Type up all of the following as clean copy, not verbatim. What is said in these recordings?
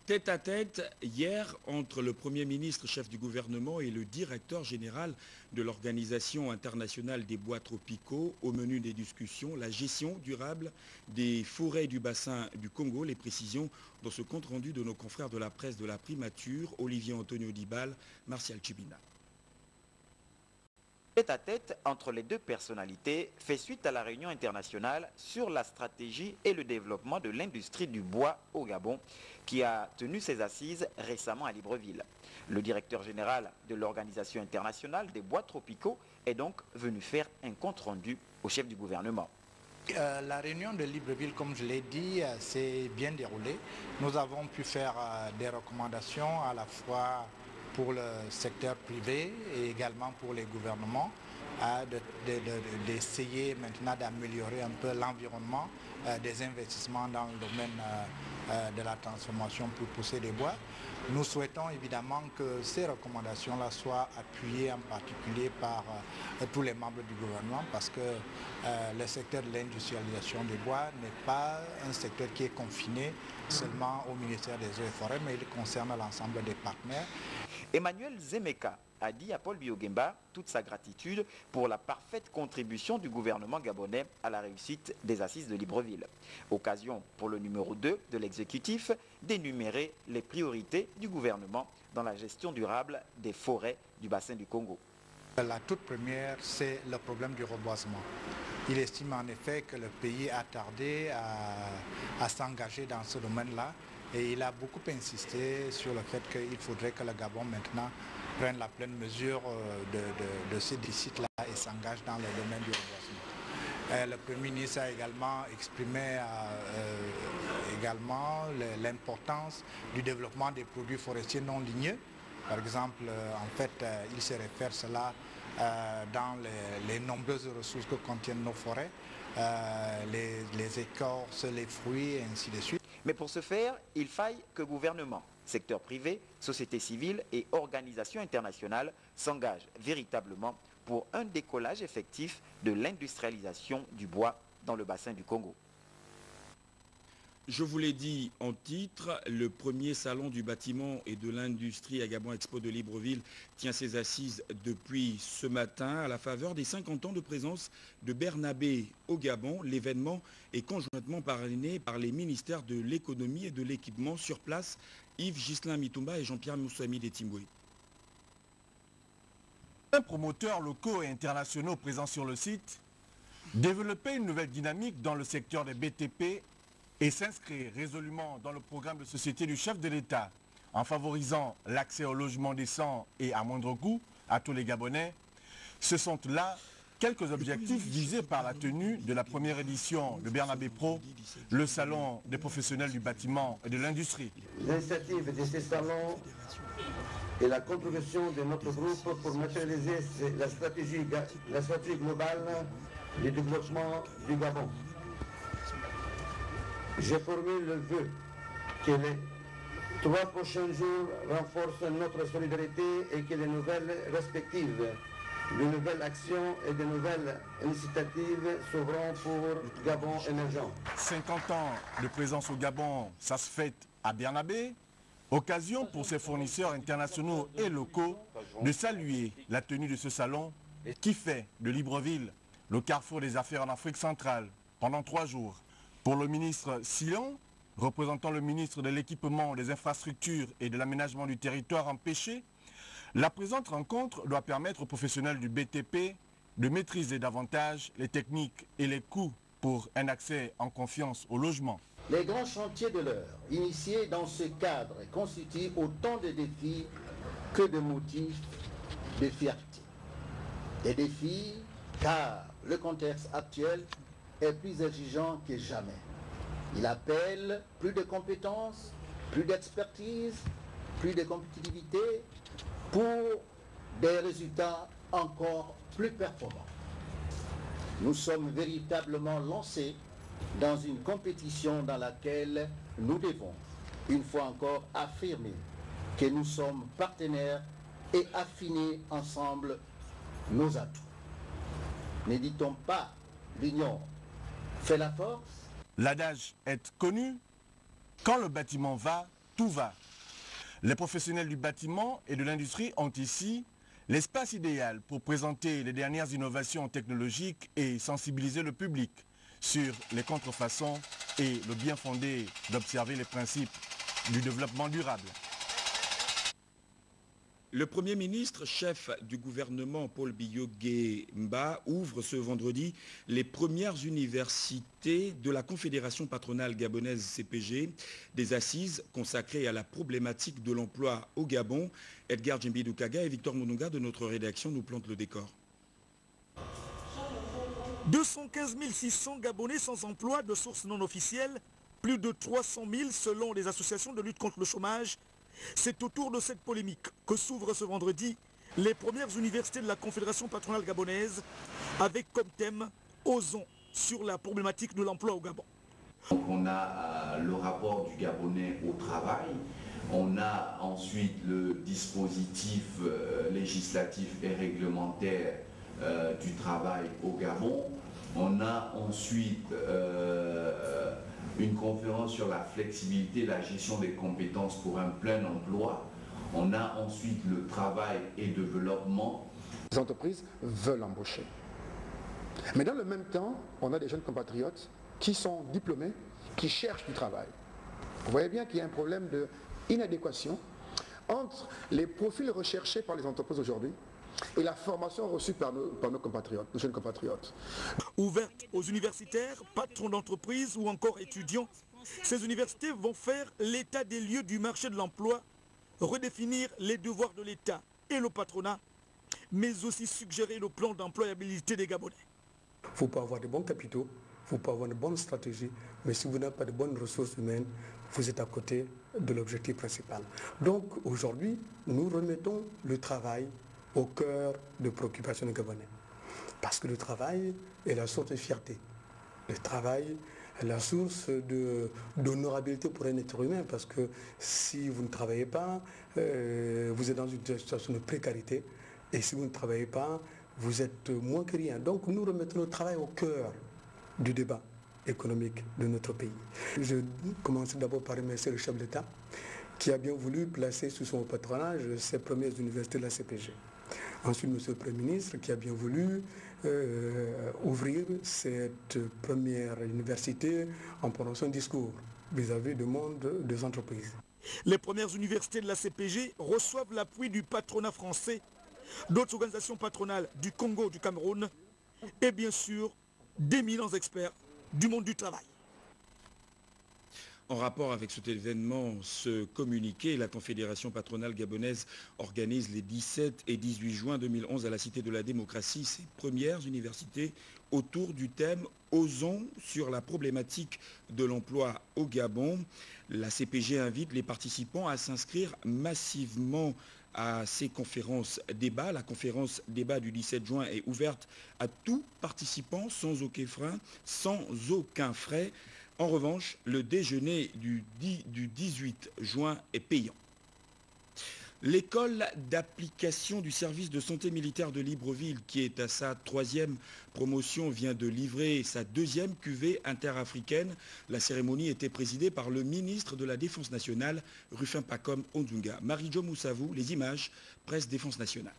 Tête à tête, hier, entre le Premier ministre, chef du gouvernement, et le directeur général de l'Organisation internationale des bois tropicaux, au menu des discussions, la gestion durable des forêts du bassin du Congo. Les précisions dans ce compte-rendu de nos confrères de la presse de la primature, Olivier Antonio Dibal, Martial Chibina. Tête-à-tête entre les deux personnalités fait suite à la réunion internationale sur la stratégie et le développement de l'industrie du bois au Gabon qui a tenu ses assises récemment à Libreville. Le directeur général de l'Organisation internationale des bois tropicaux est donc venu faire un compte-rendu au chef du gouvernement. La réunion de Libreville, comme je l'ai dit, s'est bien déroulée. Nous avons pu faire des recommandations à la fois pour le secteur privé et également pour les gouvernements, d'essayer maintenant d'améliorer un peu l'environnement des investissements dans le domaine de la transformation pour pousser des bois. Nous souhaitons évidemment que ces recommandations-là soient appuyées en particulier par tous les membres du gouvernement parce que le secteur de l'industrialisation des bois n'est pas un secteur qui est confiné seulement au ministère des Eaux et Forêts, mais il concerne l'ensemble des partenaires. Emmanuel Zemeka a dit à Paul Biogemba toute sa gratitude pour la parfaite contribution du gouvernement gabonais à la réussite des assises de Libreville. Occasion pour le numéro 2 de l'exécutif d'énumérer les priorités du gouvernement dans la gestion durable des forêts du bassin du Congo. La toute première, c'est le problème du reboisement. Il estime en effet que le pays a tardé à s'engager dans ce domaine-là et il a beaucoup insisté sur le fait qu'il faudrait que le Gabon maintenant prenne la pleine mesure de ces déficits-là et s'engage dans le domaine du reboisement. Le Premier ministre a également exprimé l'importance du développement des produits forestiers non ligneux. Par exemple, il se réfère cela dans les nombreuses ressources que contiennent nos forêts, les écorces, les fruits et ainsi de suite. Mais pour ce faire, il faille que gouvernement, secteur privé, société civile et organisations internationales s'engagent véritablement pour un décollage effectif de l'industrialisation du bois dans le bassin du Congo. Je vous l'ai dit en titre, le premier salon du bâtiment et de l'industrie à Gabon Expo de Libreville tient ses assises depuis ce matin à la faveur des 50 ans de présence de Bernabé au Gabon. L'événement est conjointement parrainé par les ministères de l'économie et de l'équipement sur place, Yves Ghislain Mitumba et Jean-Pierre Moussami Detimboué. Un promoteur locaux et internationaux présents sur le site développer une nouvelle dynamique dans le secteur des BTP et s'inscrire résolument dans le programme de société du chef de l'État en favorisant l'accès au logement décent et à moindre coût à tous les Gabonais. Ce sont là quelques objectifs visés par la tenue de la première édition de Bernabé Pro, le salon des professionnels du bâtiment et de l'industrie. L'initiative de ces salons et la contribution de notre groupe pour matérialiser la stratégie globale du développement du Gabon. Je formule le vœu que les 3 prochains jours renforcent notre solidarité et que les nouvelles perspectives, de nouvelles actions et de nouvelles initiatives s'ouvrent pour Gabon émergent. 50 ans de présence au Gabon, ça se fête à Bernabé. Occasion pour ses fournisseurs internationaux et locaux de saluer la tenue de ce salon qui fait de Libreville le carrefour des affaires en Afrique centrale pendant 3 jours. Pour le ministre Sillon, représentant le ministre de l'Équipement, des Infrastructures et de l'Aménagement du Territoire empêché, la présente rencontre doit permettre aux professionnels du BTP de maîtriser davantage les techniques et les coûts pour un accès en confiance au logement. Les grands chantiers de l'heure, initiés dans ce cadre, constituent autant de défis que de motifs de fierté. Des défis car le contexte actuel est plus exigeant que jamais. Il appelle plus de compétences, plus d'expertise, plus de compétitivité pour des résultats encore plus performants. Nous sommes véritablement lancés dans une compétition dans laquelle nous devons, une fois encore, affirmer que nous sommes partenaires et affiner ensemble nos atouts. N'hésitons pas, l'union fait la force. L'adage est connu, quand le bâtiment va, tout va. Les professionnels du bâtiment et de l'industrie ont ici l'espace idéal pour présenter les dernières innovations technologiques et sensibiliser le public sur les contrefaçons et le bien fondé d'observer les principes du développement durable. Le Premier ministre, chef du gouvernement Paul Biya Mba, ouvre ce vendredi les premières universités de la Confédération patronale gabonaise CPG, des assises consacrées à la problématique de l'emploi au Gabon. Edgar Djimbi-Doukaga et Victor Mounouga de notre rédaction nous plantent le décor. 215 600 Gabonais sans emploi de sources non officielles, plus de 300 000 selon les associations de lutte contre le chômage. C'est autour de cette polémique que s'ouvrent ce vendredi les premières universités de la Confédération patronale gabonaise avec comme thème « Osons » sur la problématique de l'emploi au Gabon. Donc on a le rapport du Gabonais au travail, on a ensuite le dispositif législatif et réglementaire du travail au Gabon, on a ensuite une conférence sur la flexibilité et la gestion des compétences pour un plein emploi. On a ensuite le travail et développement. Les entreprises veulent embaucher. Mais dans le même temps, on a des jeunes compatriotes qui sont diplômés, qui cherchent du travail. Vous voyez bien qu'il y a un problème d'inadéquation entre les profils recherchés par les entreprises aujourd'hui et la formation reçue par nos compatriotes, nos jeunes compatriotes. Ouvertes aux universitaires, patrons d'entreprise ou encore étudiants, ces universités vont faire l'état des lieux du marché de l'emploi, redéfinir les devoirs de l'État et le patronat, mais aussi suggérer le plan d'employabilité des Gabonais. Il ne faut pas avoir de bons capitaux, il ne faut pas avoir de bonnes stratégies, mais si vous n'avez pas de bonnes ressources humaines, vous êtes à côté de l'objectif principal. Donc aujourd'hui, nous remettons le travail au cœur de préoccupations des Gabonais. Parce que le travail est la source de fierté. Le travail est la source d'honorabilité pour un être humain. Parce que si vous ne travaillez pas, vous êtes dans une situation de précarité. Et si vous ne travaillez pas, vous êtes moins que rien. Donc nous remettons le travail au cœur du débat économique de notre pays. Je commence d'abord par remercier le chef d'État qui a bien voulu placer sous son patronage ces premières universités de la CPG. Ensuite, M. le Premier ministre qui a bien voulu ouvrir cette première université en prononçant un discours vis-à-vis du monde des entreprises. Les premières universités de la CPG reçoivent l'appui du patronat français, d'autres organisations patronales du Congo, du Cameroun et bien sûr d'éminents experts du monde du travail. En rapport avec cet événement, ce communiqué, la Confédération patronale gabonaise organise les 17 et 18 juin 2011 à la Cité de la Démocratie ses premières universités autour du thème « Osons » sur la problématique de l'emploi au Gabon. La CPG invite les participants à s'inscrire massivement à ces conférences débats. La conférence débat du 17 juin est ouverte à tout participant sans aucun frais. En revanche, le déjeuner du 18 juin est payant. L'école d'application du service de santé militaire de Libreville, qui est à sa 3e promotion, vient de livrer sa 2e cuvée interafricaine. La cérémonie était présidée par le ministre de la Défense nationale, Rufin Pacom Onzunga. Marie-Jo Moussavou, les images, presse Défense nationale.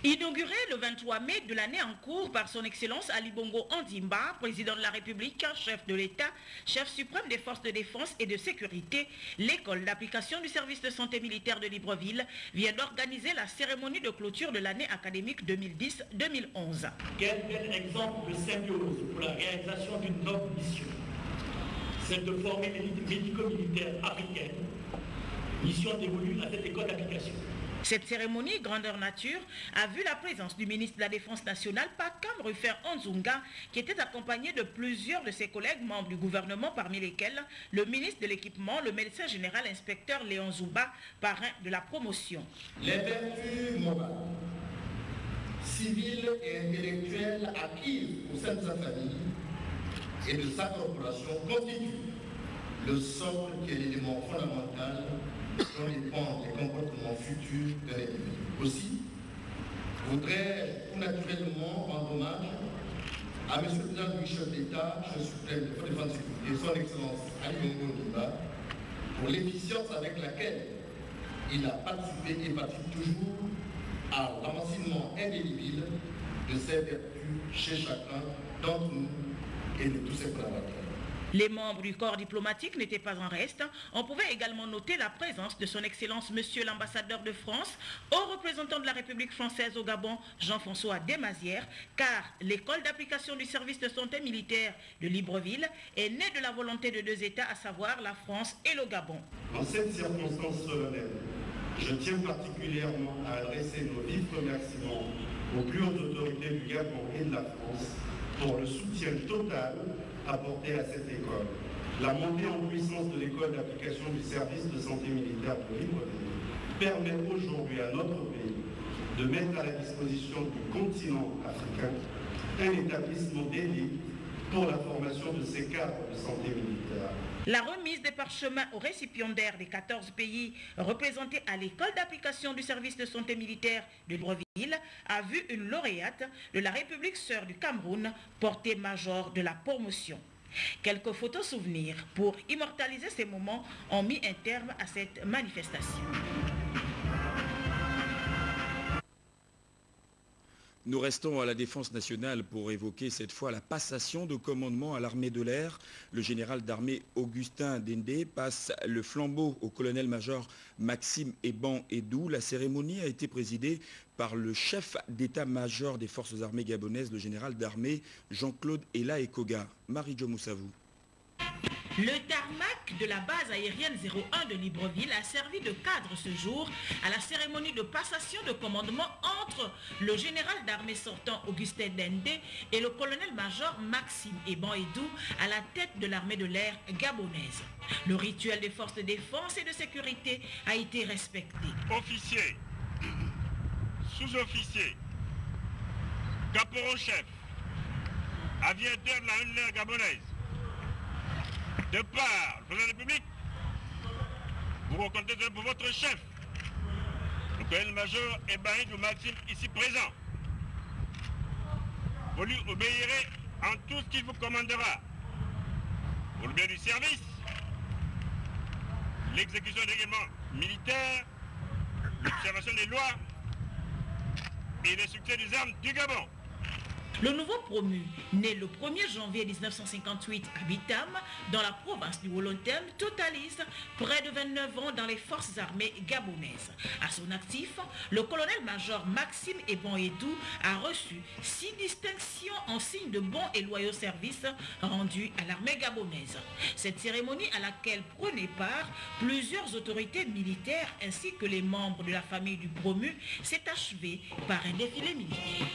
Inauguré le 23 mai de l'année en cours par son Excellence Ali Bongo Ondimba, président de la République, chef de l'État, chef suprême des forces de défense et de sécurité, l'école d'application du service de santé militaire de Libreville vient d'organiser la cérémonie de clôture de l'année académique 2010-2011. Quel bel exemple de symbiose pour la réalisation d'une noble mission, celle de former l'élite médico-militaire africaine, mission dévolue à cette école d'application. Cette cérémonie, grandeur nature, a vu la présence du ministre de la Défense nationale, Pacom Rufin Onzunga, qui était accompagné de plusieurs de ses collègues membres du gouvernement, parmi lesquels le ministre de l'Équipement, le médecin général inspecteur Léon Zouba, parrain de la promotion. Les vertus morales, civiles et intellectuelles acquises au sein de sa famille et de sa corporation constituent le socle qui est l'élément fondamental dont dépendent les comportements futurs de l'individu. Aussi, je voudrais tout naturellement rendre hommage à M. le Président du chef d'État, chef suprême de la Défense et son Excellence Ali Bongo Ondimba, pour l'efficience avec laquelle il a participé et participe toujours à l'enracinement indélébile de ses vertus chez chacun d'entre nous et de tous ses collaborateurs. Les membres du corps diplomatique n'étaient pas en reste. On pouvait également noter la présence de son Excellence Monsieur l'ambassadeur de France, haut représentant de la République française au Gabon, Jean-François Desmazières, car l'école d'application du service de santé militaire de Libreville est née de la volonté de deux États, à savoir la France et le Gabon. En cette circonstance solennelle, je tiens particulièrement à adresser nos vifs remerciements aux plus hautes autorités du Gabon et de la France pour le soutien total apporté à cette école. La montée en puissance de l'école d'application du service de santé militaire de Libreville permet aujourd'hui à notre pays de mettre à la disposition du continent africain un établissement d'élite pour la formation de ces cadres de santé militaire. La remise des parchemins aux récipiendaires des 14 pays représentés à l'école d'application du service de santé militaire de Libreville a vu une lauréate de la République sœur du Cameroun porter major de la promotion. Quelques photos souvenirs pour immortaliser ces moments ont mis un terme à cette manifestation. Nous restons à la Défense nationale pour évoquer cette fois la passation de commandement à l'armée de l'air. Le général d'armée Augustin Dende passe le flambeau au colonel-major Maxime Eban Edou. La cérémonie a été présidée par le chef d'état-major des forces armées gabonaises, le général d'armée Jean-Claude Ela Ekoga. Marie-Jo Moussavou. Le tarmac de la base aérienne 01 de Libreville a servi de cadre ce jour à la cérémonie de passation de commandement entre le général d'armée sortant Augustin Dende et le colonel-major Maxime Eban Edou à la tête de l'armée de l'air gabonaise. Le rituel des forces de défense et de sécurité a été respecté. Officiers, sous-officiers, caporaux-chefs, aviateurs de l'armée de l'air gabonaise, de par le président de la République, vous reconnaissez pour votre chef, le colonel-major Eban Edou Maxime, ici présent. Vous lui obéirez en tout ce qu'il vous commandera. Pour le bien du service, l'exécution des règlements militaires, l'observation des lois et le succès des armes du Gabon. Le nouveau promu, né le 1er janvier 1958 à Bitam, dans la province du Wolontem, totalise près de 29 ans dans les forces armées gabonaises. À son actif, le colonel-major Maxime Eban Edou a reçu 6 distinctions en signe de bons et loyaux services rendus à l'armée gabonaise. Cette cérémonie à laquelle prenaient part plusieurs autorités militaires ainsi que les membres de la famille du promu s'est achevée par un défilé militaire.